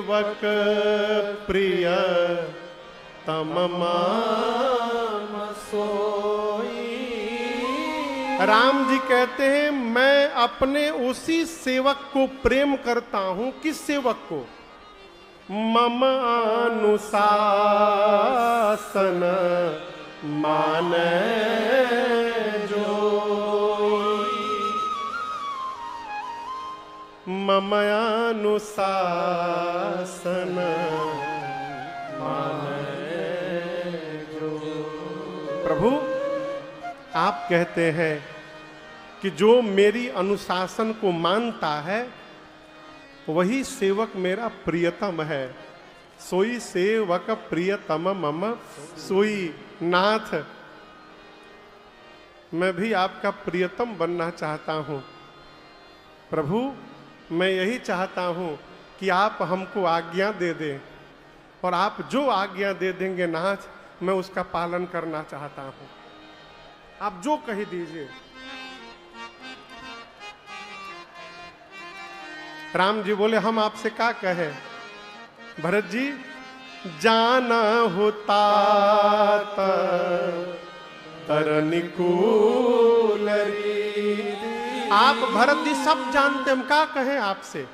सेवक प्रिय तम मान सोई। राम जी कहते हैं मैं अपने उसी सेवक को प्रेम करता हूं। किस सेवक को? मम अनुशासन माने जोई। मम अनुशासन माने जोई। प्रभु आप कहते हैं कि जो मेरी अनुशासन को मानता है वही सेवक मेरा प्रियतम है। सोई सेवक प्रियतम मम सोई। नाथ मैं भी आपका प्रियतम बनना चाहता हूं। प्रभु मैं यही चाहता हूं कि आप हमको आज्ञा दे दें और आप जो आज्ञा दे देंगे नाथ मैं उसका पालन करना चाहता हूं। आप जो कह दीजिए। राम जी बोले हम आपसे क्या कहें? भरत जी जाना होता तरनिकूल रीति। आप भरत जी सब जानते, हम क्या कहें आपसे?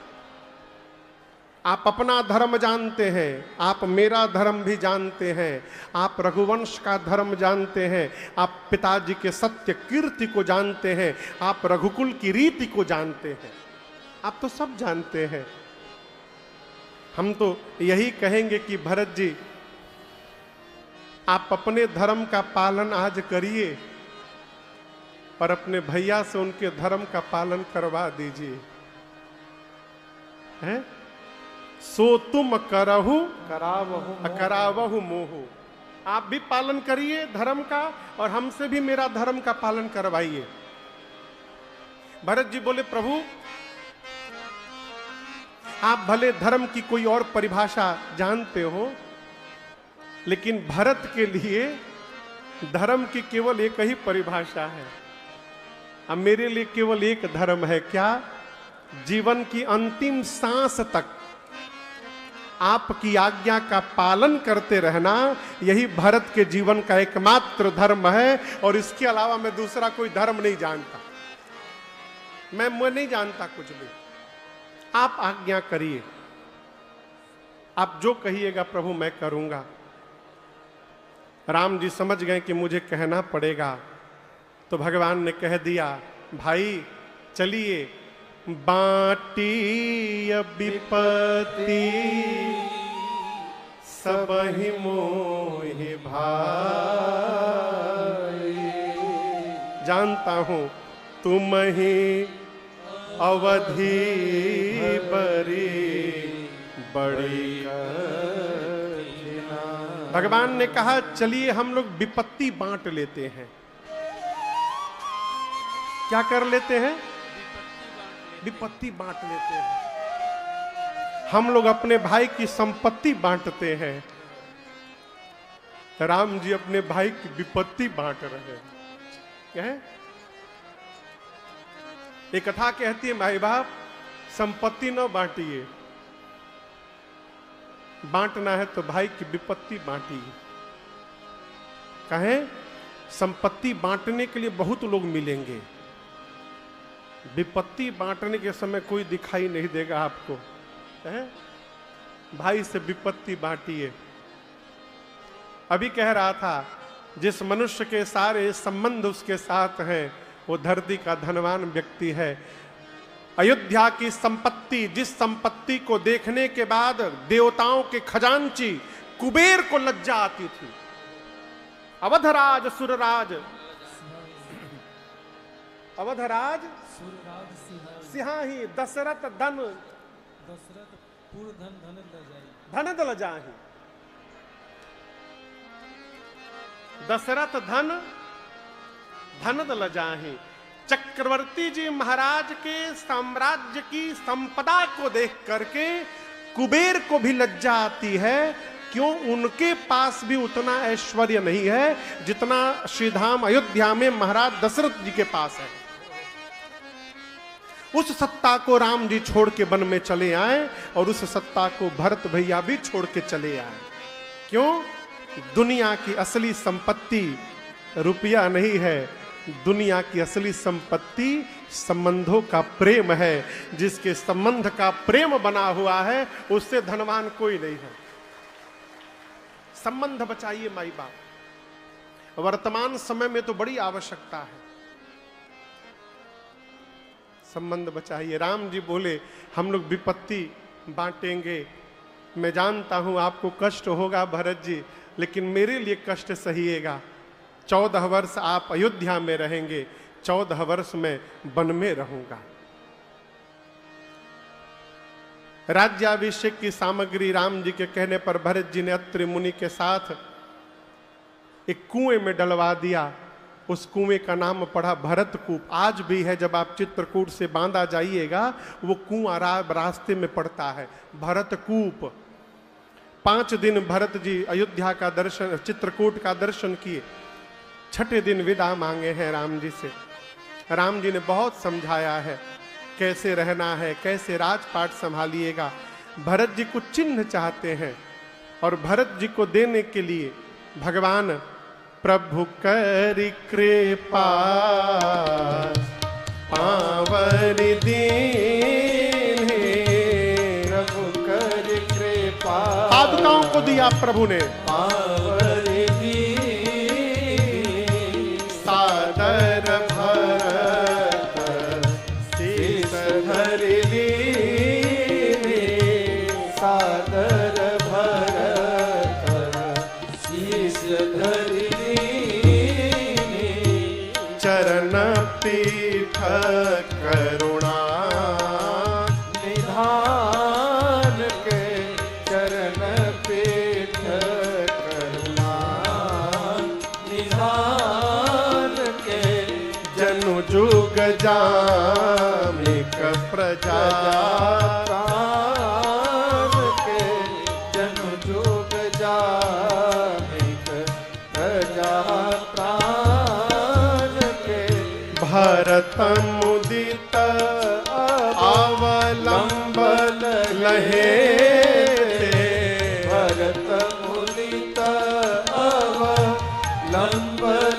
आप अपना धर्म जानते हैं, आप मेरा धर्म भी जानते हैं, आप रघुवंश का धर्म जानते हैं, आप पिताजी के सत्य कीर्ति को जानते हैं, आप रघुकुल की रीति को जानते हैं, आप तो सब जानते हैं। हम तो यही कहेंगे कि भरत जी आप अपने धर्म का पालन आज करिए और अपने भैया से उनके धर्म का पालन करवा दीजिए। हैं? सो तुम करहु करावहु मोहु। आप भी पालन करिए धर्म का और हमसे भी मेरा धर्म का पालन करवाइए। भरत जी बोले प्रभु आप भले धर्म की कोई और परिभाषा जानते हो लेकिन भरत के लिए धर्म की केवल एक ही परिभाषा है। अब मेरे लिए केवल एक धर्म है। क्या? जीवन की अंतिम सांस तक आपकी आज्ञा का पालन करते रहना, यही भरत के जीवन का एकमात्र धर्म है। और इसके अलावा मैं दूसरा कोई धर्म नहीं जानता। मैं नहीं जानता कुछ भी। आप आज्ञा करिए, आप जो कहिएगा प्रभु मैं करूंगा। राम जी समझ गए कि मुझे कहना पड़ेगा, तो भगवान ने कह दिया भाई चलिए बाटी विपत्ति सबहि मोहि भाई। जानता हूं तुम ही अवधि बड़ी बड़ी। भगवान ने कहा चलिए हम लोग विपत्ति बांट लेते हैं। क्या कर लेते हैं? विपत्ति बांट लेते हैं। हम लोग अपने भाई की संपत्ति बांटते हैं, राम जी अपने भाई की विपत्ति बांट रहे हैं। एक कथा कहती है भाई बाप संपत्ति न बांटिए, बांटना है तो भाई की विपत्ति बांटिए। कहें संपत्ति बांटने के लिए बहुत लोग मिलेंगे, विपत्ति बांटने के समय कोई दिखाई नहीं देगा आपको। है? भाई से विपत्ति बांटिए। अभी कह रहा था जिस मनुष्य के सारे संबंध उसके साथ हैं वो धरती का धनवान व्यक्ति है। अयोध्या की संपत्ति, जिस संपत्ति को देखने के बाद देवताओं के खजांची कुबेर को लज्जा आती थी। अवधराज सुरराज, अवधराज सिंहाही दशरथ धन धन दल जाही। दशरथ धन धन दल जाही। चक्रवर्ती जी महाराज के साम्राज्य की संपदा को देख करके कुबेर को भी लज्जा आती है। क्यों? उनके पास भी उतना ऐश्वर्य नहीं है जितना श्रीधाम अयोध्या में महाराज दशरथ जी के पास है। उस सत्ता को राम जी छोड़ के वन में चले आए और उस सत्ता को भरत भैया भी छोड़ के चले आए। क्यों? दुनिया की असली संपत्ति रुपया नहीं है, दुनिया की असली संपत्ति संबंधों का प्रेम है। जिसके संबंध का प्रेम बना हुआ है उससे धनवान कोई नहीं है। संबंध बचाइए माई बाप, वर्तमान समय में तो बड़ी आवश्यकता है, संबंध बचाइए। राम जी बोले हम लोग विपत्ति बांटेंगे, मैं जानता हूं आपको कष्ट होगा भरत जी, लेकिन मेरे लिए कष्ट सहिएगा। 14 वर्ष आप अयोध्या में रहेंगे, 14 वर्ष में वन में रहूंगा। राज्याभिषेक की सामग्री राम जी के कहने पर भरत जी ने अत्रि मुनि के साथ एक कुएं में डलवा दिया। उस कुएं का नाम पड़ा भरत कूप। आज भी है, जब आप चित्रकूट से बांदा जाइएगा वो कुआं रास्ते में पड़ता है, भरत कूप। 5 दिन भरत जी अयोध्या का दर्शन, चित्रकूट का दर्शन किए। 6ठे दिन विदा मांगे हैं राम जी से। राम जी ने बहुत समझाया है कैसे रहना है, कैसे राजपाट संभालिएगा। भरत जी कुछ चिन्ह चाहते हैं और भरत जी को देने के लिए भगवान प्रभु करि कृपा पावरि दीन, प्रभु करि कृपा पादुकाओं को दिया प्रभु ने पावरि दीन, सादर भरत शीस धरि लीने, सादर भरत शीस धरि चरण पीठ करुणा निधान के, चरण पीठ करुणा निधान के, जनु जुग जामिक प्रजा प्राण के, जनु जुग जामिक प्रजा प्राण के, भरत मुदित अवलंबन लहे, भरत मुदित अवलंबन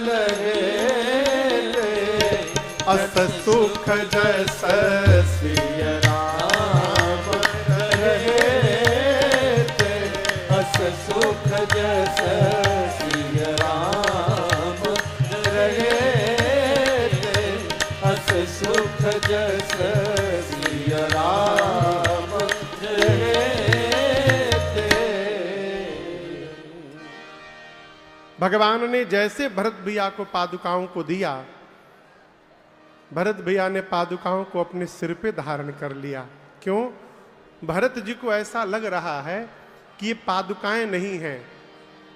लहे, अस सुख जस सिय राम रहे, अस सुख जस सिय राम रहे, सुख जस सिय राम रहे। भगवान ने जैसे भरत भैया को पादुकाओं को दिया, भरत भैया ने पादुकाओं को अपने सिर पे धारण कर लिया। क्यों? भरत जी को ऐसा लग रहा है कि ये पादुकाएं नहीं हैं।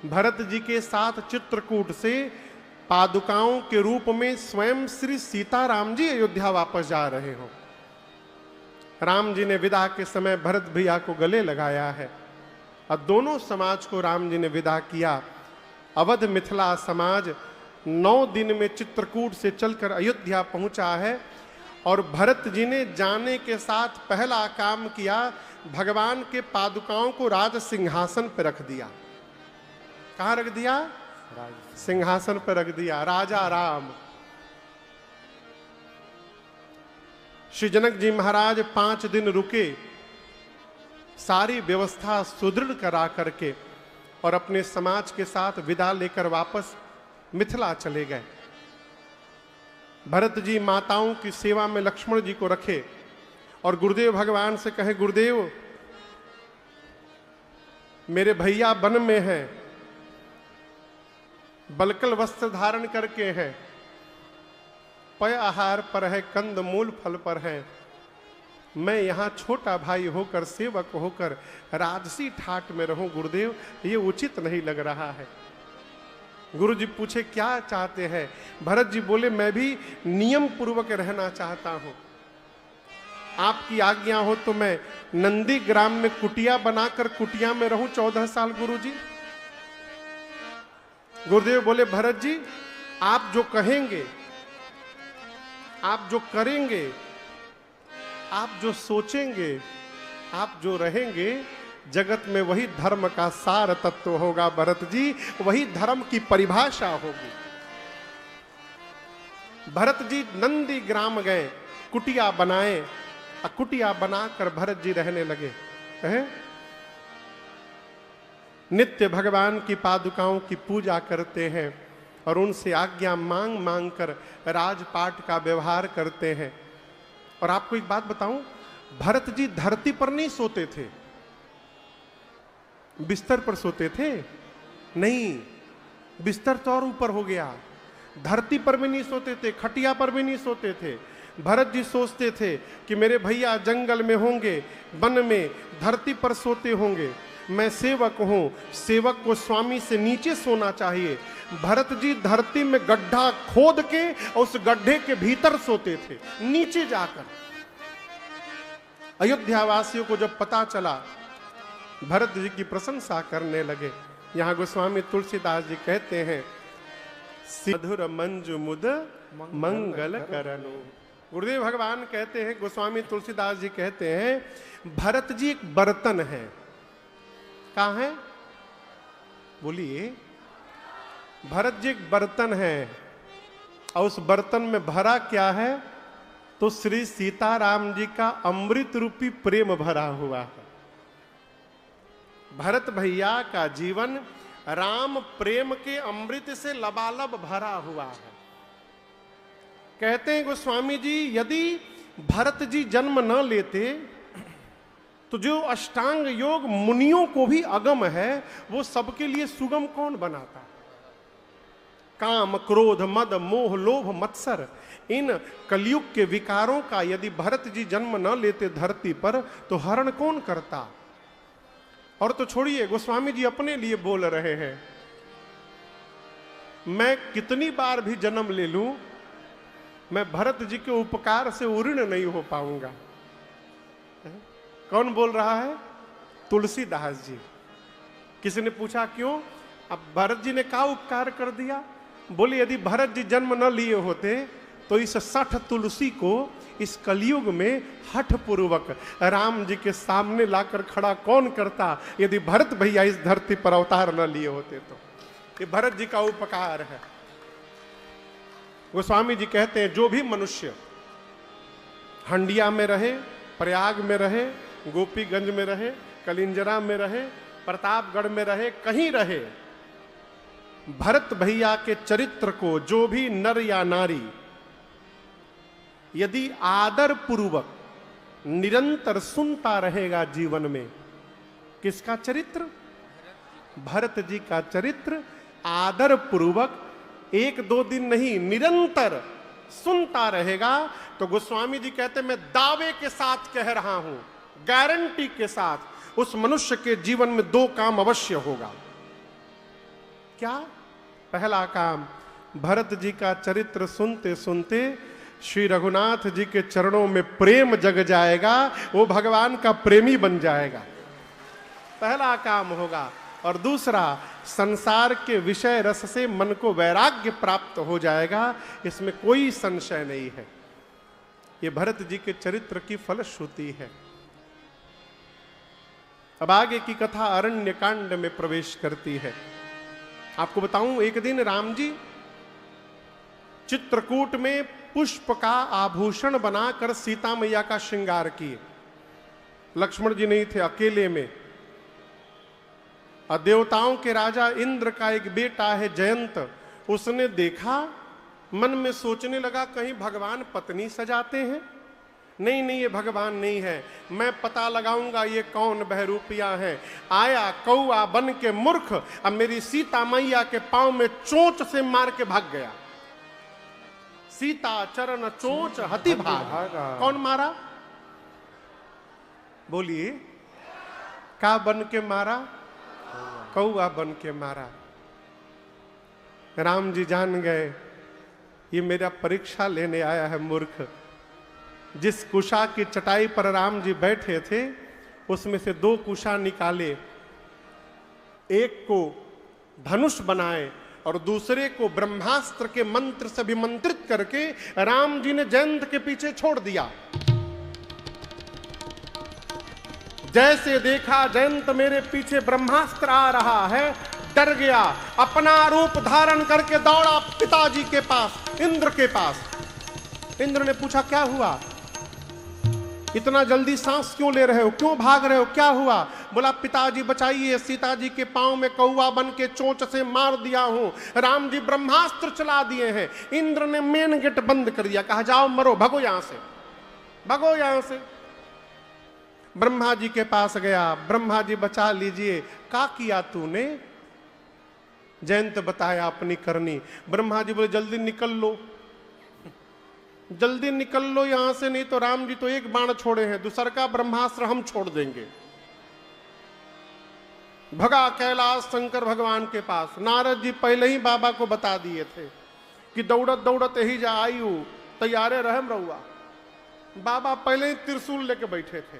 भरत जी के साथ चित्रकूट से पादुकाओं के रूप में स्वयं श्री सीताराम जी अयोध्या वापस जा रहे हो। राम जी ने विदा के समय भरत भैया को गले लगाया है और दोनों समाज को राम जी ने विदा किया। अवध मिथिला समाज 9 दिन में चित्रकूट से चलकर अयोध्या पहुंचा है और भरत जी ने जाने के साथ पहला काम किया, भगवान के पादुकाओं को राज सिंहासन पर रख दिया। कहां रख दिया? सिंहासन पर रख दिया। राजा राम। श्री जनक जी महाराज 5 दिन रुके, सारी व्यवस्था सुदृढ़ करा करके और अपने समाज के साथ विदा लेकर वापस मिथिला चले गए। भरत जी माताओं की सेवा में लक्ष्मण जी को रखे और गुरुदेव भगवान से कहे, गुरुदेव मेरे भैया वन में हैं, बलकल वस्त्र धारण करके हैं, पय आहार पर है, कंद मूल फल पर है। मैं यहाँ छोटा भाई होकर, सेवक होकर राजसी ठाट में रहूं, गुरुदेव ये उचित नहीं लग रहा है। गुरु जी पूछे क्या चाहते हैं? भरत जी बोले मैं भी नियम पूर्वक रहना चाहता हूं, आपकी आज्ञा हो तो मैं नंदी ग्राम में कुटिया बनाकर कुटिया में रहूं 14 साल। गुरु जी, गुरुदेव बोले भरत जी आप जो कहेंगे, आप जो करेंगे आप जो सोचेंगे, आप जो रहेंगे, जगत में वही धर्म का सार तत्व होगा भरत जी, वही धर्म की परिभाषा होगी। भरत जी नंदी ग्राम गए, कुटिया बनाए, कुटिया बनाकर भरत जी रहने लगे हैं। नित्य भगवान की पादुकाओं की पूजा करते हैं और उनसे आज्ञा मांग मांग कर राजपाट का व्यवहार करते हैं। और आपको एक बात बताऊं, भरत जी धरती पर नहीं सोते थे, बिस्तर पर सोते थे नहीं, बिस्तर तो और ऊपर हो गया, धरती पर भी नहीं सोते थे, खटिया पर भी नहीं सोते थे। भरत जी सोचते थे कि मेरे भैया जंगल में होंगे, वन में, धरती पर सोते होंगे, मैं सेवक हूं, सेवक को स्वामी से नीचे सोना चाहिए। भरत जी धरती में गड्ढा खोद के उस गड्ढे के भीतर सोते थे, नीचे जाकर। अयोध्या वासियों को जब पता चला, भरत जी की प्रशंसा करने लगे। यहां गोस्वामी तुलसीदास जी कहते हैं, मधुर मंजु मुद मंगल करनु। गुरुदेव भगवान कहते हैं, गोस्वामी तुलसीदास जी कहते हैं, भरत जी एक बर्तन है। कहाँ है? बोलिए। भरत जी एक बर्तन है और उस बर्तन में भरा क्या है? तो श्री सीताराम जी का अमृत रूपी प्रेम भरा हुआ है। भरत भैया का जीवन राम प्रेम के अमृत से लबालब भरा हुआ है। कहते हैं गोस्वामी जी, यदि भरत जी जन्म न लेते तो जो अष्टांग योग मुनियों को भी अगम है, वो सबके लिए सुगम कौन बनाता? काम, क्रोध, मद, मोह, लोभ, मत्सर, इन कलयुग के विकारों का यदि भरत जी जन्म न लेते धरती पर, तो हरण कौन करता? और तो छोड़िए, गोस्वामी जी अपने लिए बोल रहे हैं, मैं कितनी बार भी जन्म ले लूं, मैं भरत जी के उपकार से उऋण नहीं हो पाऊंगा। कौन बोल रहा है? तुलसीदास जी। किसी ने पूछा क्यों? अब भरत जी ने क्या उपकार कर दिया? बोले, यदि भरत जी जन्म न लिए होते तो इस 60 तुलसी को इस कलयुग में हठ पूर्वक राम जी के सामने लाकर खड़ा कौन करता, यदि भरत भैया इस धरती पर अवतार न लिए होते तो। ये भरत जी का उपकार है। गोस्वामी जी कहते हैं, जो भी मनुष्य हंडिया में रहे, प्रयाग में रहे, गोपीगंज में रहे, कलिंजरा में रहे, प्रतापगढ़ में रहे, कहीं रहे, भरत भैया के चरित्र को जो भी नर या नारी यदि आदर पूर्वक निरंतर सुनता रहेगा जीवन में, किसका चरित्र? भरत जी का चरित्र आदर पूर्वक 1-2 दिन नहीं, निरंतर सुनता रहेगा, तो गोस्वामी जी कहते हैं, मैं दावे के साथ कह रहा हूं, गारंटी के साथ, उस मनुष्य के जीवन में 2 काम अवश्य होगा। क्या? पहला काम, भरत जी का चरित्र सुनते सुनते श्री रघुनाथ जी के चरणों में प्रेम जग जाएगा, वो भगवान का प्रेमी बन जाएगा, पहला काम होगा। और दूसरा, संसार के विषय रस से मन को वैराग्य प्राप्त हो जाएगा, इसमें कोई संशय नहीं है। ये भरत जी के चरित्र की फलश्रुति है। अब आगे की कथा अरण्य कांड में प्रवेश करती है। आपको बताऊं, एक दिन राम जी चित्रकूट में पुष्प का आभूषण बनाकर सीता मैया का श्रृंगार किए। लक्ष्मण जी नहीं थे, अकेले में। और देवताओं के राजा इंद्र का एक बेटा है जयंत, उसने देखा, मन में सोचने लगा, कहीं भगवान पत्नी सजाते हैं? नहीं नहीं, ये भगवान नहीं है, मैं पता लगाऊंगा ये कौन बहरूपिया है। आया कौआ बन के मूर्ख, अब मेरी सीता मैया के पांव में चोंच से मार के भाग गया। सीता चरण चोंच हति भागा। कौन मारा? बोलिए। का बन के मारा? कौआ बन के मारा। राम जी जान गए, ये मेरा परीक्षा लेने आया है मूर्ख। जिस कुशा की चटाई पर राम जी बैठे थे, उसमें से 2 कुशा निकाले, एक को धनुष बनाए और दूसरे को ब्रह्मास्त्र के मंत्र से अभिमंत्रित करके राम जी ने जयंत के पीछे छोड़ दिया। जैसे देखा जयंत मेरे पीछे ब्रह्मास्त्र आ रहा है, डर गया, अपना रूप धारण करके दौड़ा पिताजी के पास, इंद्र के पास। इंद्र ने पूछा क्या हुआ, इतना जल्दी सांस क्यों ले रहे हो, क्यों भाग रहे हो, क्या हुआ? बोला पिताजी बचाइए, सीता जी के पांव में कौवा बन के चोंच से मार दिया हूं, राम जी ब्रह्मास्त्र चला दिए हैं। इंद्र ने मेन गेट बंद कर दिया, कहा जाओ मरो, भगो यहां से, भगो यहां से। ब्रह्मा जी के पास गया, ब्रह्मा जी बचा लीजिए। क्या किया तूने? जयंत बताया अपनी करनी। ब्रह्मा जी बोले जल्दी निकल लो, जल्दी निकल लो यहां से, नहीं तो राम जी तो एक बाण छोड़े हैं, दूसर का ब्रह्मास्त्र हम छोड़ देंगे। भगा कैलाश शंकर भगवान के पास। नारद जी पहले ही बाबा को बता दिए थे कि दौड़त दौड़त ही जा आयु, तैयारे रहम रहुआ। बाबा पहले ही त्रिशूल लेके बैठे थे।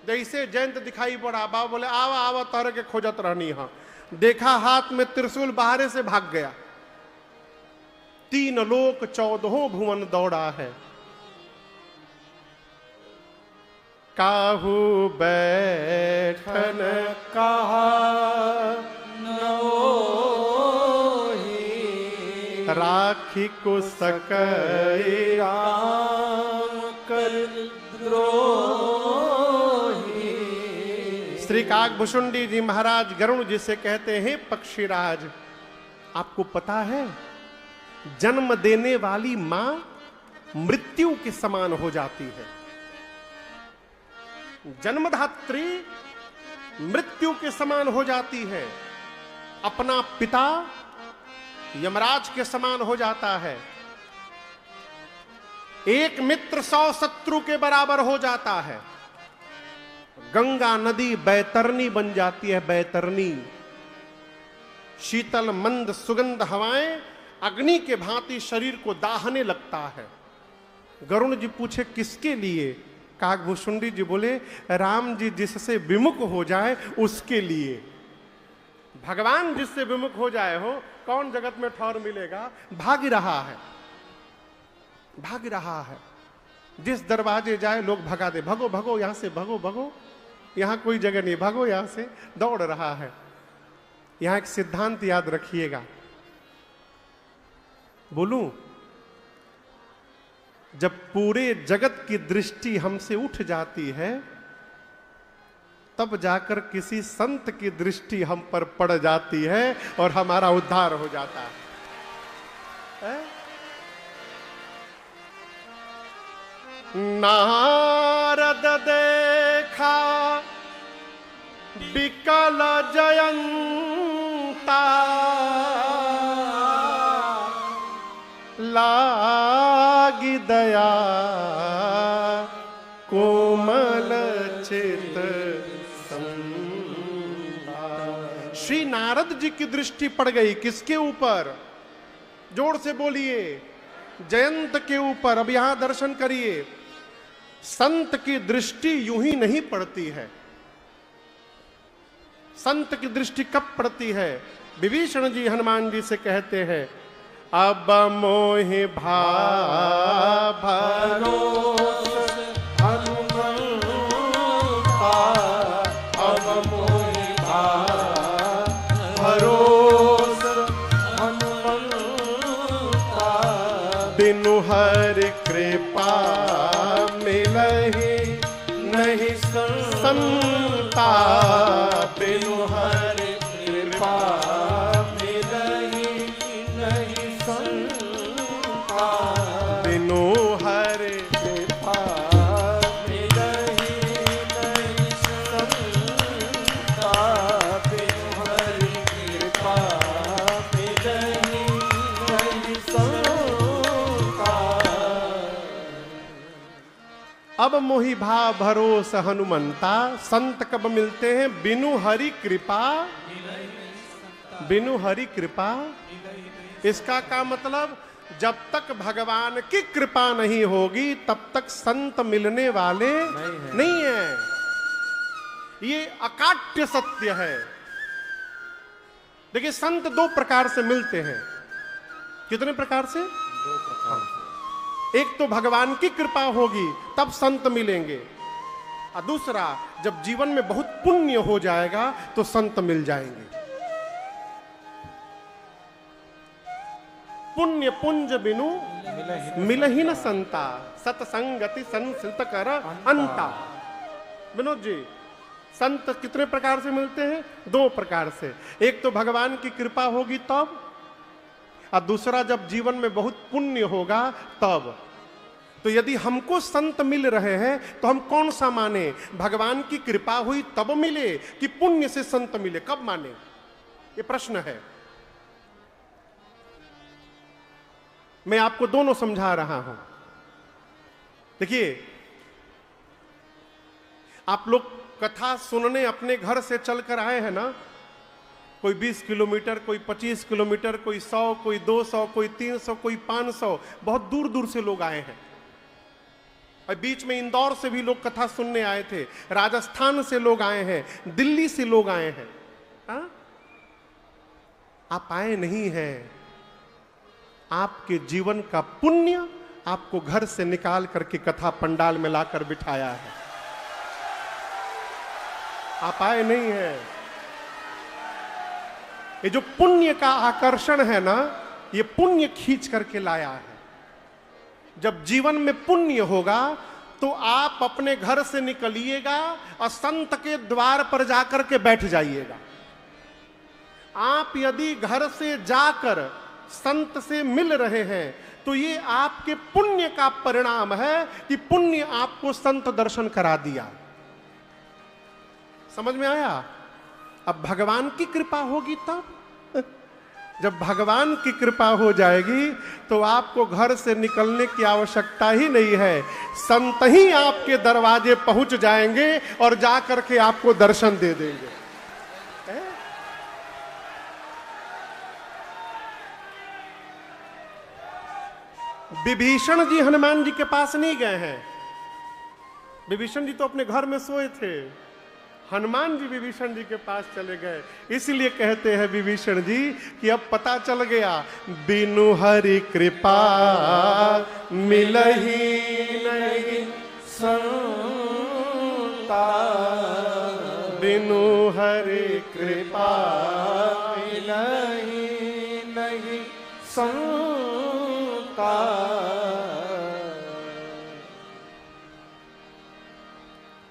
जैसे जयंत दिखाई पड़ा, बाबा बोले आवा आवा तारे के खोजत रहनी। हाँ, देखा हाथ में त्रिशूल, बाहरे से भाग गया। 3 लोक 14 भुवन दौड़ा है। काहू बैठन कहा राखी को सकई राम कर द्रोही। श्री काकभुशुंडी जी महाराज गरुण जी से कहते हैं पक्षीराज, आपको पता है जन्म देने वाली मां मृत्यु के समान हो जाती है। जन्मधात्री मृत्यु के समान हो जाती है। अपना पिता यमराज के समान हो जाता है। एक मित्र 100 शत्रु के बराबर हो जाता है। गंगा नदी बैतरनी बन जाती है, बैतरनी। शीतल मंद सुगंध हवाएं अग्नि के भांति शरीर को दाहने लगता है। गरुण जी पूछे किसके लिए? काकभुशुंडी जी बोले राम जी जिससे विमुख हो जाए उसके लिए। भगवान जिससे विमुख हो जाए हो, कौन जगत में ठौर मिलेगा? भाग रहा है, भाग रहा है। जिस दरवाजे जाए लोग भगा दे, भगो भगो यहां से, भगो भगो, यहां कोई जगह नहीं, भगो यहां से, दौड़ रहा है। यहां एक सिद्धांत याद रखिएगा, बोलूं, जब पूरे जगत की दृष्टि हमसे उठ जाती है तब जाकर किसी संत की दृष्टि हम पर पड़ जाती है और हमारा उद्धार हो जाता है। नारद देखा विकल जयंता, लागी दया कोमल चित संता। श्री नारद जी की दृष्टि पड़ गई किसके ऊपर? जोर से बोलिए, जयंत के ऊपर। अब यहां दर्शन करिए, संत की दृष्टि यूं ही नहीं पड़ती है। संत की दृष्टि कब पड़ती है? विभीषण जी हनुमान जी से कहते हैं अब मोहि भरोस हनुमंता, अब मोहि भरोस हनुमंता, बिनु हरि कृपा मिलहि नहीं संता, बिनु हरि कृपा अब मोहि भाव भरोस हनुमंता। संत कब मिलते हैं? बिनु हरि कृपा, बिनु हरि कृपा। इसका क्या मतलब? जब तक भगवान की कृपा नहीं होगी तब तक संत मिलने वाले नहीं है। ये अकाट्य सत्य है। देखिए, संत 2 प्रकार से मिलते हैं। कितने प्रकार से? 2 प्रकार से। एक तो भगवान की कृपा होगी तब संत मिलेंगे, और दूसरा जब जीवन में बहुत पुण्य हो जाएगा तो संत मिल जाएंगे। पुण्य पुंज बिनु मिलहि न संता, सतसंगति संस्कृत कर अंता। विनोद जी, संत कितने प्रकार से मिलते हैं? 2 प्रकार से। एक तो भगवान की कृपा होगी तब, और दूसरा जब जीवन में बहुत पुण्य होगा तब। तो यदि हमको संत मिल रहे हैं तो हम कौन सा माने? भगवान की कृपा हुई तब मिले कि पुण्य से संत मिले, कब माने? ये प्रश्न है। मैं आपको दोनों समझा रहा हूं। देखिए, आप लोग कथा सुनने अपने घर से चलकर आए हैं ना, कोई 20 किलोमीटर, कोई 25 किलोमीटर, कोई 100, कोई 200, कोई 300, कोई 500, बहुत दूर दूर से लोग आए हैं। और बीच में इंदौर से भी लोग कथा सुनने आए थे, राजस्थान से लोग आए हैं, दिल्ली से लोग आए हैं। हा? आप आए नहीं हैं, आपके जीवन का पुण्य आपको घर से निकाल करके कथा पंडाल में लाकर बिठाया है। आप आए नहीं हैं। ये जो पुण्य का आकर्षण है ना, ये पुण्य खींच करके लाया है। जब जीवन में पुण्य होगा तो आप अपने घर से निकलिएगा और संत के द्वार पर जाकर के बैठ जाइएगा। आप यदि घर से जाकर संत से मिल रहे हैं तो ये आपके पुण्य का परिणाम है कि पुण्य आपको संत दर्शन करा दिया। समझ में आया? अब भगवान की कृपा होगी तब। जब भगवान की कृपा हो जाएगी तो आपको घर से निकलने की आवश्यकता ही नहीं है, संत ही आपके दरवाजे पहुंच जाएंगे और जाकर के आपको दर्शन दे देंगे। विभीषण जी हनुमान जी के पास नहीं गए हैं। विभीषण जी तो अपने घर में सोए थे, हनुमान जी विभीषण जी के पास चले गए। इसलिए कहते हैं विभीषण जी कि अब पता चल गया, बिनु हरि कृपा मिलहि नहीं संता, बिनु हरि कृपा मिलहि नहीं संता।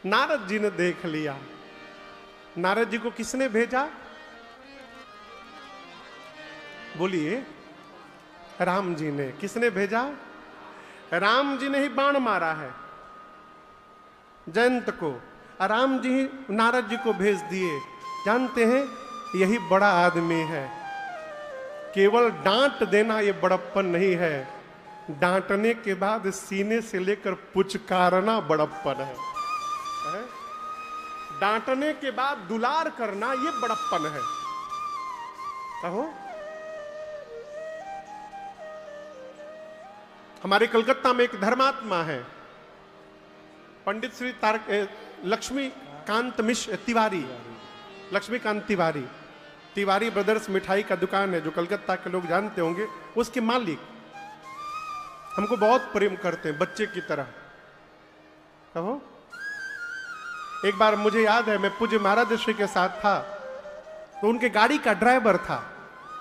नारद जी ने देख लिया। नारद जी को किसने भेजा? बोलिए, राम जी ने। किसने भेजा? राम जी ने ही बाण मारा है जयंत को, राम जी ही नारद जी को भेज दिए। जानते हैं, यही बड़ा आदमी है। केवल डांट देना ये बड़प्पन नहीं है, डांटने के बाद सीने से लेकर पुचकारना बड़प्पन है। डांटने के बाद दुलार करना ये बड़प्पन है। कहो, हमारे कलकत्ता में एक धर्मात्मा है, पंडित श्री लक्ष्मीकांत मिश्र तिवारी, लक्ष्मीकांत तिवारी। तिवारी ब्रदर्स मिठाई का दुकान है जो कलकत्ता के लोग जानते होंगे। उसके मालिक हमको बहुत प्रेम करते हैं, बच्चे की तरह। कहो, एक बार मुझे याद है, मैं पूज्य महाराज श्री के साथ था, तो उनके गाड़ी का ड्राइवर था,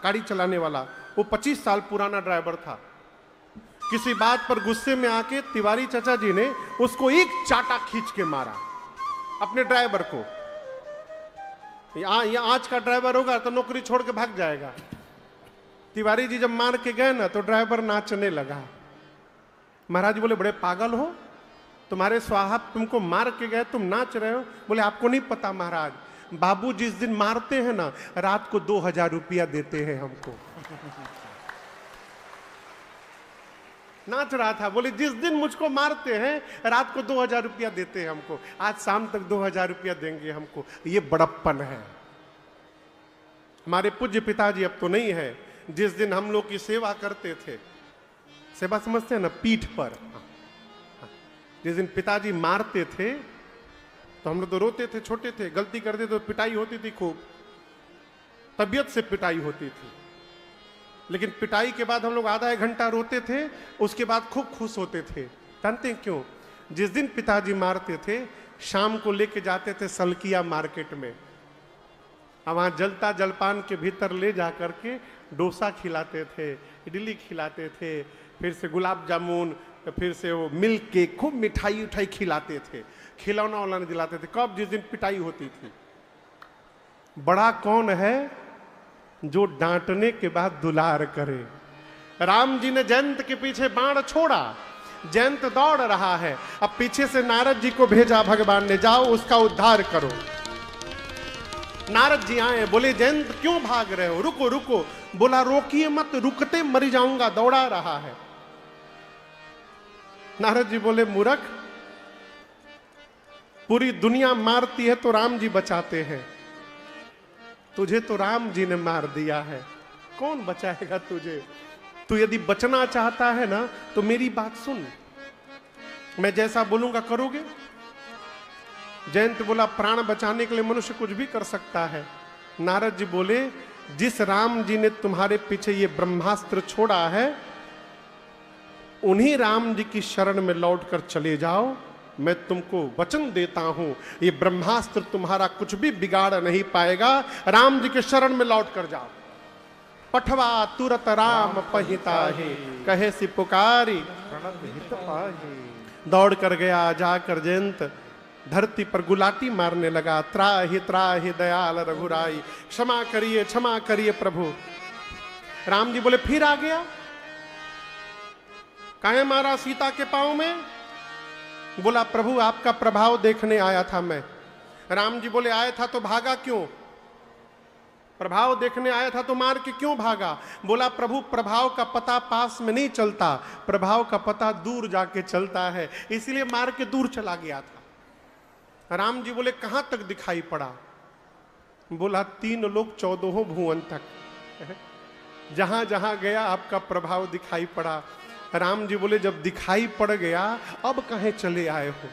गाड़ी चलाने वाला, वो 25 साल पुराना ड्राइवर था। किसी बात पर गुस्से में आके तिवारी चाचा जी ने उसको एक चाटा खींच के मारा, अपने ड्राइवर को। ये आज का ड्राइवर होगा तो नौकरी छोड़ के भाग जाएगा। तिवारी जी जब मार के गए ना तो ड्राइवर नाचने लगा। महाराज बोले, बड़े पागल हो, तुम्हारे साहब तुमको मार के गए, तुम नाच रहे हो? बोले, आपको नहीं पता महाराज, बाबू जिस दिन मारते हैं ना, रात को 2000 रुपया देते हैं हमको। नाच रहा था। बोले, जिस दिन मुझको मारते हैं रात को 2000 रुपया देते हैं हमको, आज शाम तक 2000 रुपया देंगे हमको। ये बड़प्पन है। हमारे पूज्य पिताजी अब तो नहीं है, जिस दिन हम लोग की सेवा करते थे, सेवा समझते हैं ना, पीठ पर, जिस दिन पिताजी मारते थे तो हम लोग तो रोते थे, छोटे थे, गलती करते तो पिटाई होती थी, खूब तबीयत से पिटाई होती थी। लेकिन पिटाई के बाद हम लोग आधा 1 घंटा रोते थे, उसके बाद खूब खुश होते थे। जानते हैं क्यों? जिस दिन पिताजी मारते थे शाम को लेके जाते थे सलकिया मार्केट में, और वहाँ जलता जलपान के भीतर ले जा करके डोसा खिलाते थे, इडली खिलाते थे, फिर से गुलाब जामुन, फिर से वो मिल्क केक, खूब मिठाई उठाई खिलाते थे, खिलौना उलौना दिलाते थे। कब? जिस दिन पिटाई होती थी। बड़ा कौन है जो डांटने के बाद दुलार करे। राम जी ने जयंत के पीछे बाण छोड़ा, जयंत दौड़ रहा है, अब पीछे से नारद जी को भेजा भगवान ने, जाओ उसका उद्धार करो। नारद जी आए, बोले जयंत क्यों भाग रहे हो, रुको रुको। बोला रोकिए मत, रुकते मर जाऊंगा, दौड़ा रहा है। नारद जी बोले मूर्ख, पूरी दुनिया मारती है तो राम जी बचाते हैं, तुझे तो राम जी ने मार दिया है, कौन बचाएगा तुझे। तू यदि बचना चाहता है ना तो मेरी बात सुन, मैं जैसा बोलूंगा करोगे। जयंत बोला प्राण बचाने के लिए मनुष्य कुछ भी कर सकता है। नारद जी बोले जिस राम जी ने तुम्हारे पीछे ये ब्रह्मास्त्र छोड़ा है, उन्हीं राम जी की शरण में लौटकर चले जाओ, मैं तुमको वचन देता हूं ये ब्रह्मास्त्र तुम्हारा कुछ भी बिगाड़ नहीं पाएगा। राम जी के शरण में लौट कर जाओ। पठवा तुरत राम पहिताहि, कहे सी पुकारी प्रणत हित पाहि। दौड़ कर गया, जाकर जयंत धरती पर गुलाटी मारने लगा, त्राहि दयाल रघुराई, क्षमा करिए प्रभु। राम जी बोले फिर आ गया, काहे मारा सीता के पांव में। बोला प्रभु आपका प्रभाव देखने आया था मैं। राम जी बोले आया था तो भागा क्यों, प्रभाव देखने आया था तो मार के क्यों भागा। बोला प्रभु प्रभाव का पता पास में नहीं चलता, प्रभाव का पता दूर जाके चलता है, इसलिए मार के दूर चला गया था। राम जी बोले कहां तक दिखाई पड़ा। बोला 3 लोक 14 भुवन तक, जहां जहां गया आपका प्रभाव दिखाई पड़ा। राम जी बोले जब दिखाई पड़ गया अब कहीं चले आए हो।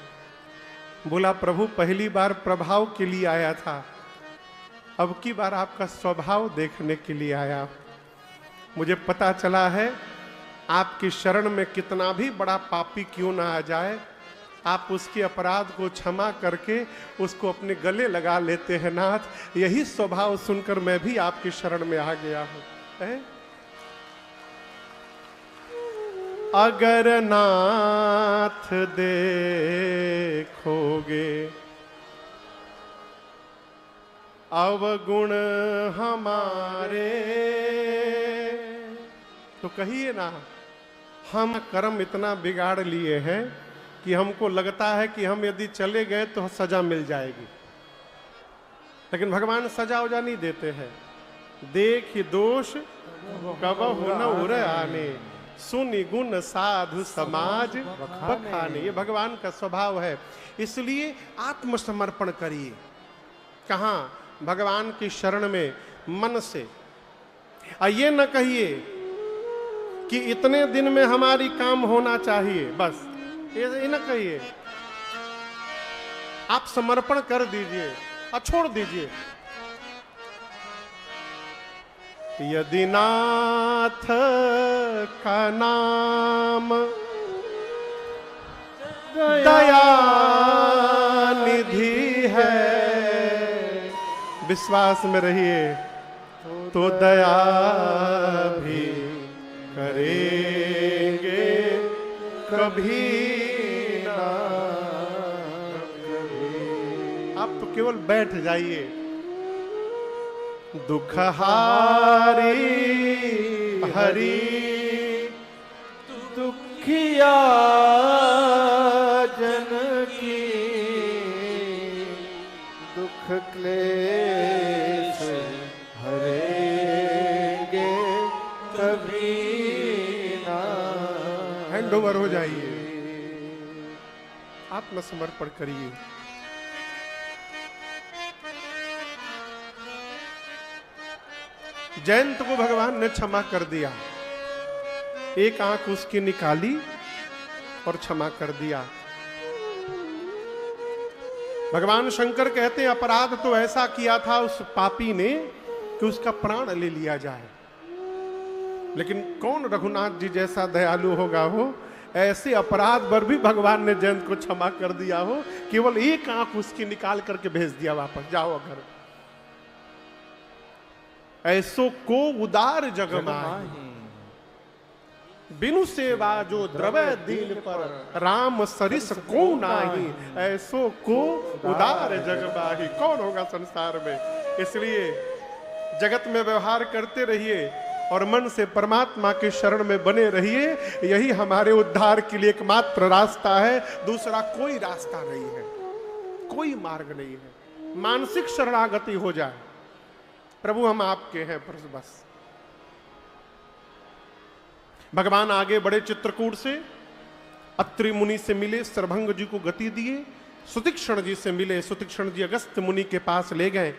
बोला प्रभु पहली बार प्रभाव के लिए आया था, अब की बार आपका स्वभाव देखने के लिए आया। मुझे पता चला है आपकी शरण में कितना भी बड़ा पापी क्यों ना आ जाए, आप उसके अपराध को क्षमा करके उसको अपने गले लगा लेते हैं नाथ। यही स्वभाव सुनकर मैं भी आपकी शरण में आ गया हूं। अगर नाथ देखोगे अवगुण हमारे, तो कहिए ना हम कर्म इतना बिगाड़ लिए हैं कि हमको लगता है कि हम यदि चले गए तो सजा मिल जाएगी, लेकिन भगवान सजा उजा नहीं देते हैं। देख दोष कब हो न उर आने, सुनि गुण साधु समाज बखाने। ये भगवान का स्वभाव है, इसलिए आत्मसमर्पण करिए। कहां? भगवान की शरण में मन से। ये न कहिए कि इतने दिन में हमारी काम होना चाहिए, बस ये न कहिए। आप समर्पण कर दीजिए और छोड़ दीजिए। यदि नाथ का नाम दया निधि है, विश्वास में रहिए तो दया भी करेंगे कभी ना कभी। आप तो केवल बैठ जाइए। दुखहारी हरि दुखिया जन की, दुख क्लेश हरेंगे कभी ना। हैंड ओवर हो जाइए, आत्मसमर्पण करिए। जयंत को भगवान ने क्षमा कर दिया, एक आंख उसकी निकाली और क्षमा कर दिया। भगवान शंकर कहते हैं अपराध तो ऐसा किया था उस पापी ने कि उसका प्राण ले लिया जाए, लेकिन कौन रघुनाथ जी जैसा दयालु होगा वो ऐसे अपराध पर भी भगवान ने जयंत को क्षमा कर दिया हो, केवल एक आंख उसकी निकाल करके भेज दिया वापस, जाओ घर। ऐसो को उदार जग माही, बिनु सेवा जो द्रवै दीन पर, राम सरिस को नाही, ऐसो को उदार जग माही। कौन होगा संसार में? इसलिए जगत में व्यवहार करते रहिए और मन से परमात्मा के शरण में बने रहिए। यही हमारे उद्धार के लिए एकमात्र रास्ता है, दूसरा कोई रास्ता नहीं है, कोई मार्ग नहीं है। मानसिक शरणागति हो जाए, प्रभु हम आपके हैं बस। भगवान आगे बड़े चित्रकूट से, अत्रि मुनि से मिले, सरभंग जी को गति दिए, सुतीक्षण जी से मिले, सुतीक्षण जी अगस्त्य मुनि के पास ले गए।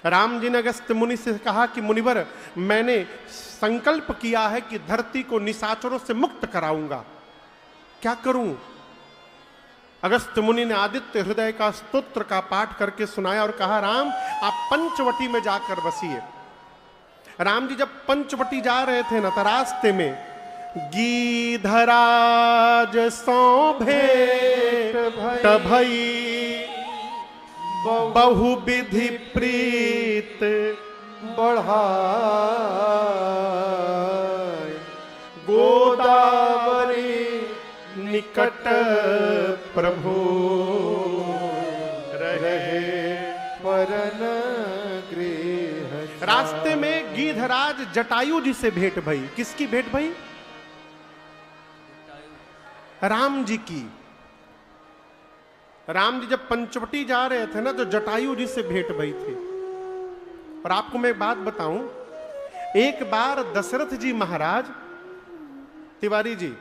राम जी ने अगस्त्य मुनि से कहा कि मुनिवर, मैंने संकल्प किया है कि धरती को निशाचरों से मुक्त कराऊंगा, क्या करूं? अगस्त्य मुनि ने आदित्य हृदय का स्तोत्र का पाठ करके सुनाया और कहा, राम आप पंचवटी में जाकर बसिए। राम जी जब पंचवटी जा रहे थे न, तो रास्ते में गीधराज सो भेंट भई, बहु विधि प्रीत बढ़ाए, गोदावरी निकट प्रभु रहे परन गृह। रास्ते में गीधराज जटायु जी से भेंट भई। किसकी भेंट भई? राम जी की। राम जी जब पंचवटी जा रहे थे ना, तो जटायु जी से भेंट भई थी। और आपको मैं एक बात बताऊं, एक बार दशरथ जी महाराज, तिवारी जी,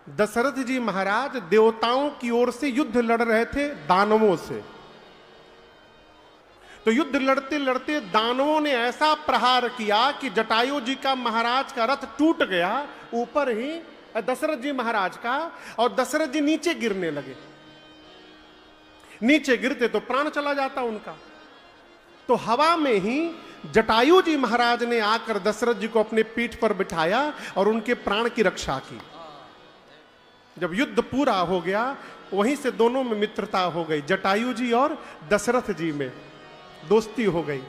दशरथ जी महाराज देवताओं की ओर से युद्ध लड़ रहे थे दानवों से। तो युद्ध लड़ते लड़ते दानवों ने ऐसा प्रहार किया कि जटायु जी का महाराज का रथ टूट गया, ऊपर ही दशरथ जी महाराज का, और दशरथ जी नीचे गिरने लगे। नीचे गिरते तो प्राण चला जाता उनका। तो हवा में ही जटायु जी महाराज ने आकर दशरथ जी को अपने पीठ पर बिठाया और उनके प्राण की रक्षा की। जब युद्ध पूरा हो गया, वहीं से दोनों में मित्रता हो गई, जटायु जी और दशरथ जी में दोस्ती हो गई।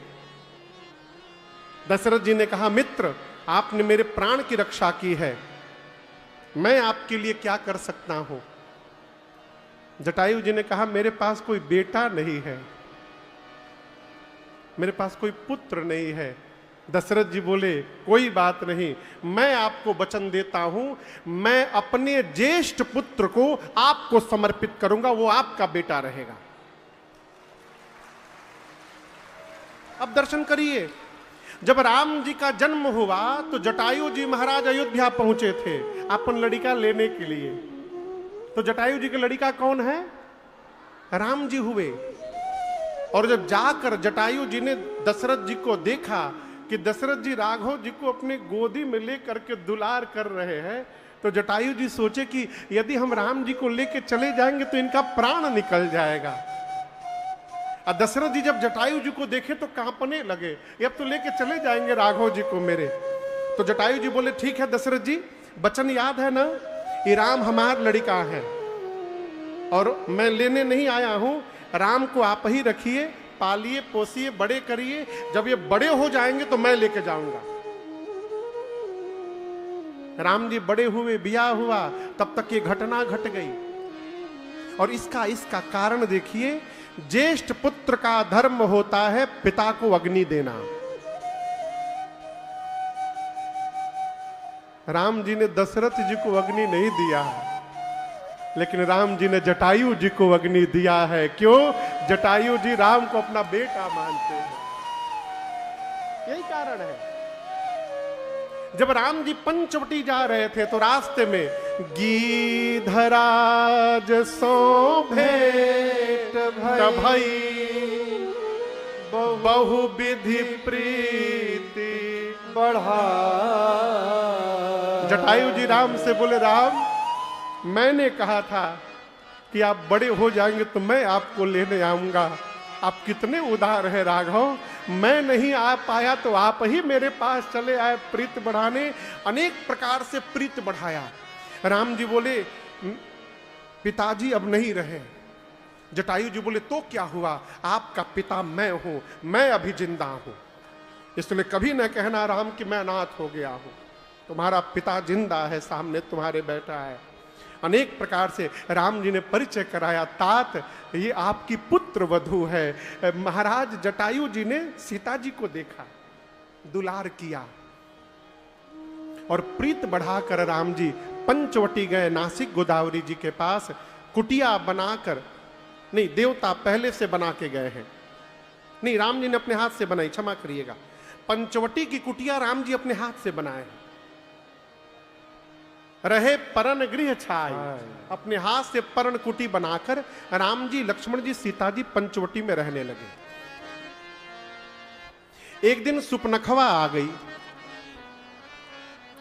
दशरथ जी ने कहा, मित्र आपने मेरे प्राण की रक्षा की है, मैं आपके लिए क्या कर सकता हूं? जटायु जी ने कहा, मेरे पास कोई बेटा नहीं है, मेरे पास कोई पुत्र नहीं है। दशरथ जी बोले, कोई बात नहीं, मैं आपको वचन देता हूं, मैं अपने ज्येष्ठ पुत्र को आपको समर्पित करूंगा, वो आपका बेटा रहेगा। अब दर्शन करिए, जब राम जी का जन्म हुआ तो जटायु जी महाराज अयोध्या पहुंचे थे अपन लड़का लेने के लिए। तो जटायु जी के लड़का कौन है? राम जी हुए। और जब जाकर जटायु जी ने दशरथ जी को देखा कि दशरथ जी राघव जी को अपने गोदी में लेकर के दुलार कर रहे हैं, तो जटायु जी सोचे कि यदि हम राम जी को लेकर चले जाएंगे तो इनका प्राण निकल जाएगा। और दशरथ जी जब जटायु जी को देखे तो कांपने लगे, अब तो लेके चले जाएंगे राघव जी को मेरे। तो जटायु जी बोले, ठीक है दशरथ जी, वचन याद है ना, ये राम हमारा लड़का है और मैं लेने नहीं आया हूं, राम को आप ही रखिए, पालिए पोसिए, बड़े करिए, जब ये बड़े हो जाएंगे तो मैं लेके जाऊंगा। राम जी बड़े हुए, ब्याह हुआ, तब तक ये घटना घट गई। और इसका कारण देखिए, ज्येष्ठ पुत्र का धर्म होता है पिता को अग्नि देना। राम जी ने दशरथ जी को अग्नि नहीं दिया, लेकिन राम जी ने जटायु जी को अग्नि दिया है। क्यों? जटायु जी राम को अपना बेटा मानते हैं, यही कारण है। जब राम जी पंचवटी जा रहे थे तो रास्ते में गीधराज सो भेंट भई, बहु विधि प्रीति बढ़ा। जटायु जी राम से बोले, राम मैंने कहा था कि आप बड़े हो जाएंगे तो मैं आपको लेने आऊंगा, आप कितने उदार है राघव, मैं नहीं आ पाया तो आप ही मेरे पास चले आए प्रीत बढ़ाने। अनेक प्रकार से प्रीत बढ़ाया। राम जी बोले पिताजी अब नहीं रहे। जटायु जी बोले तो क्या हुआ, आपका पिता मैं हूं, मैं अभी जिंदा हूं, इसलिए कभी न कहना राम कि मैं अनाथ हो गया हूं। तुम्हारा पिता जिंदा है, सामने तुम्हारे बैठा है। अनेक प्रकार से राम जी ने परिचय कराया। तात ये आपकी पुत्र वधू है। महाराज जटायु जी ने सीता जी को देखा, दुलार किया और प्रीत बढ़ाकर राम जी पंचवटी गए, नासिक गोदावरी जी के पास कुटिया बनाकर, नहीं देवता पहले से बना के गए हैं, नहीं राम जी ने अपने हाथ से बनाई, क्षमा करिएगा, पंचवटी की कुटिया राम जी अपने हाथ से बनाए। रहे परन गृह छाई, अपने हाथ से परन कुटी बनाकर राम जी, लक्ष्मण जी, सीता जी पंचवटी में रहने लगे। एक दिन सुपनखवा आ गई।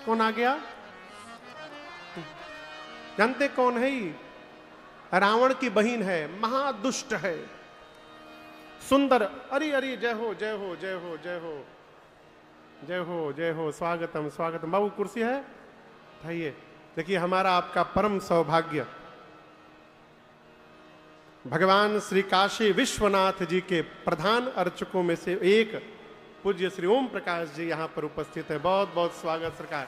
कौन आ गया जानते कौन है? रावण की बहन है, महादुष्ट है, सुंदर। अरे अरे जय हो जय हो जय हो जय हो जय हो जय हो, स्वागतम स्वागतम। बाबू कुर्सी है उठाइए। देखिए हमारा आपका परम सौभाग्य भगवान श्री काशी विश्वनाथ जी के प्रधान अर्चकों में से एक पूज्य श्री ओम प्रकाश जी यहां पर उपस्थित है। बहुत बहुत स्वागत सरकार।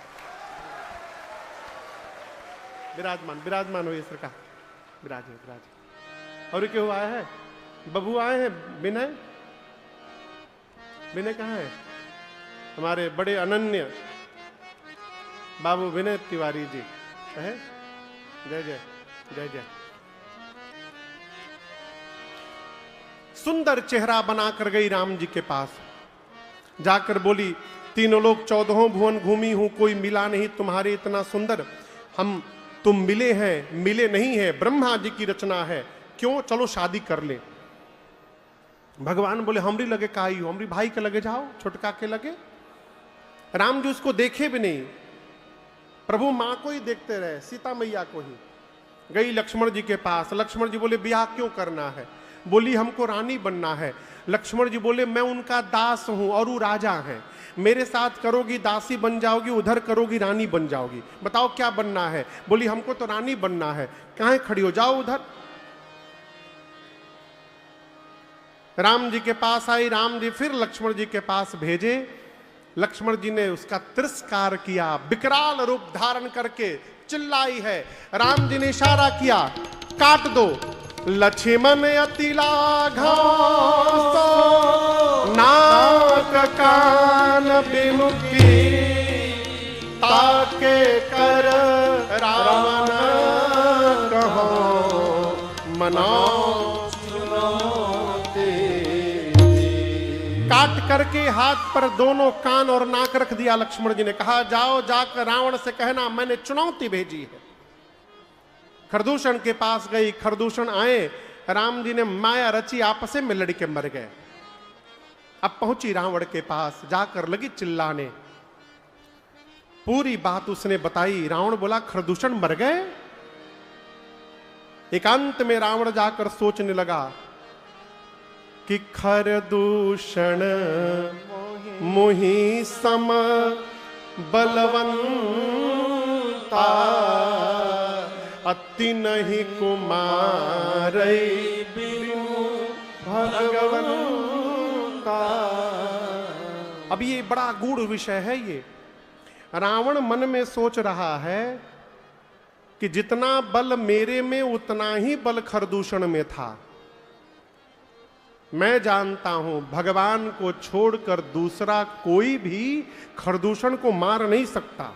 विराजमान विराजमान हुई सरकार, विराजे विराजे। और क्यों आया है? बबू आए हैं, विनय, विनय कहाँ है? हमारे बड़े अनन्य बाबू विनय तिवारी जी है। जय जय जय जय। सुंदर चेहरा बनाकर गई राम जी के पास, जाकर बोली तीनों लोग 14 भुवन घूमी हूं, कोई मिला नहीं तुम्हारे इतना सुंदर। हम तुम मिले हैं, मिले नहीं है, ब्रह्मा जी की रचना है, क्यों चलो शादी कर ले। भगवान बोले हमरी लगे काई हो, हमरी भाई के लगे जाओ, छोटका के लगे। राम जी उसको देखे भी नहीं, प्रभु मां को ही देखते रहे, सीता मैया को ही। गई लक्ष्मण जी के पास, लक्ष्मण जी बोले ब्याह क्यों करना है? बोली हमको रानी बनना है। लक्ष्मण जी बोले मैं उनका दास हूं और वो राजा हैं, मेरे साथ करोगी दासी बन जाओगी, उधर करोगी रानी बन जाओगी, बताओ क्या बनना है? बोली हमको तो रानी बनना है। कहां खड़ी हो, जाओ उधर। राम जी के पास आई, राम जी फिर लक्ष्मण जी के पास भेजे। लक्ष्मण जी ने उसका तिरस्कार किया, विकराल रूप धारण करके चिल्लाई है। राम जी ने इशारा किया काट दो। लक्ष्मण अति लाघव नाक कान बिमुखी, ताके कर रावण कहो मनो। काट करके हाथ पर दोनों कान और नाक रख दिया। लक्ष्मण जी ने कहा जाओ जाकर रावण से कहना मैंने चुनौती भेजी है। खरदूषण के पास गई, खरदूषण आए, राम जी ने माया रची, आपस में लड़के मर गए। अब पहुंची रावण के पास, जाकर लगी चिल्लाने, पूरी बात उसने बताई। रावण बोला खरदूषण मर गए? एकांत में रावण जाकर सोचने लगा कि खरदूषण मोहि सम बलवंता, अति नहीं कुमार बिनु भगवंता। अब ये बड़ा गूढ़ विषय है। ये रावण मन में सोच रहा है कि जितना बल मेरे में उतना ही बल खरदूषण में था। मैं जानता हूं भगवान को छोड़कर दूसरा कोई भी खरदूषण को मार नहीं सकता।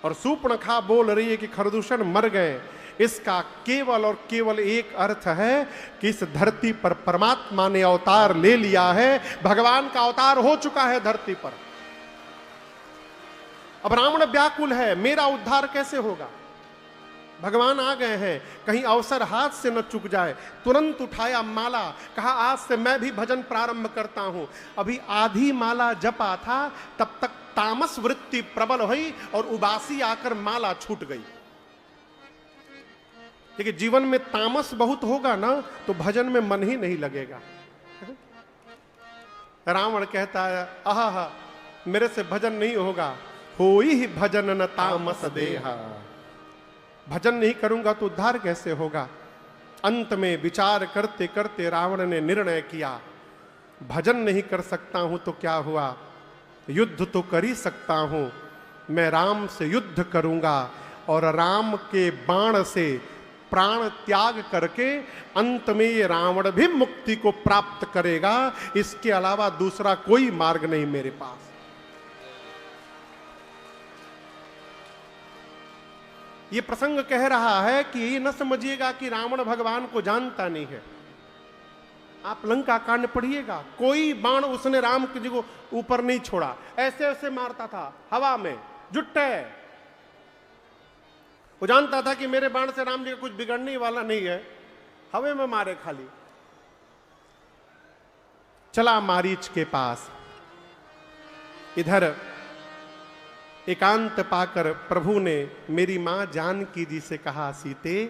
और सूर्पणखा बोल रही है कि खरदूषण मर गए। इसका केवल और केवल एक अर्थ है कि इस धरती पर परमात्मा ने अवतार ले लिया है, भगवान का अवतार हो चुका है धरती पर। अब रावण व्याकुल है, मेरा उद्धार कैसे होगा? भगवान आ गए हैं, कहीं अवसर हाथ से न चुक जाए। तुरंत उठाया माला, कहा आज से मैं भी भजन प्रारंभ करता हूं। अभी आधी माला जपा था, तब तक तामस वृत्ति प्रबल हुई और उबासी आकर माला छूट गई। देखिए जीवन में तामस बहुत होगा ना तो भजन में मन ही नहीं लगेगा। रावण कहता है आहा मेरे से भजन नहीं होगा। होई भजन न तामस देहा। भजन नहीं करूंगा तो उद्धार कैसे होगा। अंत में विचार करते करते रावण ने निर्णय किया, भजन नहीं कर सकता हूं तो क्या हुआ, युद्ध तो कर ही सकता हूं। मैं राम से युद्ध करूंगा और राम के बाण से प्राण त्याग करके अंत में ये रावण भी मुक्ति को प्राप्त करेगा। इसके अलावा दूसरा कोई मार्ग नहीं मेरे पास। ये प्रसंग कह रहा है कि ये न समझिएगा कि रावण भगवान को जानता नहीं है। आप लंका कांड पढ़िएगा, कोई बाण उसने राम जी को ऊपर नहीं छोड़ा, ऐसे ऐसे मारता था हवा में, जुट्टे। वो जानता था कि मेरे बाण से राम जी का कुछ बिगड़ने वाला नहीं है, हवे में मारे खाली। चला मारीच के पास। इधर एकांत पाकर प्रभु ने मेरी मां जानकी जी से कहा, सीते